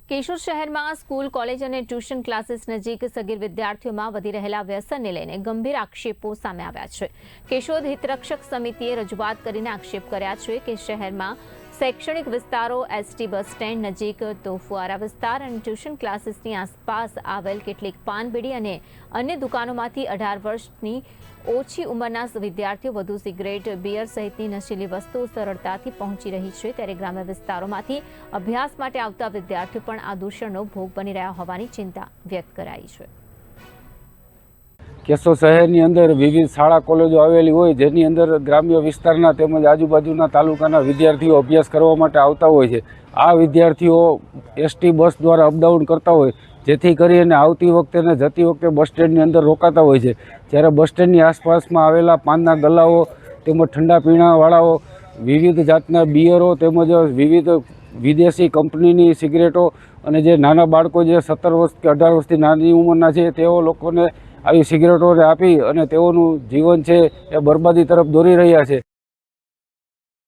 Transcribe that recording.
કેશોદ શહેરમાં school, college અને tuition classes નજીક સગીર વિદ્યાર્થીઓમાં વધી રહેલા વ્યસનને લઈને ગંભીર આક્ષેપો સામે આવ્યા છે। કેશોદ હિતરક્ષક સમિતિએ રજૂઆત કરીને આક્ષેપ કર્યા છે કે શહેરમાં શૈક્ષણિક વિસ્તારો, એસટી બસ સ્ટેન્ડ નજીક, તોફુઆરા વિસ્તાર અને ટ્યુશન ક્લાસીસની આસપાસ આવેલ કેટલીક પાન બીડી અને અન્ય દુકાનોમાંથી 18 વર્ષની ઓછી ઉંમરના વિદ્યાર્થીઓ વધુ સિગરેટ, બિયર સહિતની નશીલી વસ્તુઓ સરળતાથી પહોંચી રહી છે। ત્યારે ગ્રામ્ય વિસ્તારોમાંથી અભ્યાસ માટે આવતા વિદ્યાર્થીઓ પણ આ દૂષણનો ભોગ બની રહ્યા હોવાની ચિંતા વ્યક્ત કરાઈ છે। કેશોદ શહેરની અંદર વિવિધ શાળા કોલેજો આવેલી હોય, જેની અંદર ગ્રામ્ય વિસ્તારના તેમજ આજુબાજુના તાલુકાના વિદ્યાર્થીઓ અભ્યાસ કરવા માટે આવતા હોય છે। આ વિદ્યાર્થીઓ એસટી બસ દ્વારા અપડાઉન કરતા હોય, જેથી કરીને આવતી વખતે અને જતી વખતે બસ સ્ટેન્ડની અંદર રોકાતા હોય છે। જ્યારે બસ સ્ટેન્ડની આસપાસમાં આવેલા પાનના ગલ્લાઓ તેમજ ઠંડા પીણાવાળાઓ, વિવિધ જાતના બિયરો તેમજ વિવિધ વિદેશી કંપનીની સિગરેટો અને જે નાના બાળકો જે 17 વર્ષ કે 18 વર્ષથી નાની ઉંમરના છે તેઓ લોકોને આવી સિગરેટોને આપી અને તેઓનું જીવન છે એ બરબાદી તરફ દોરી રહ્યા છે।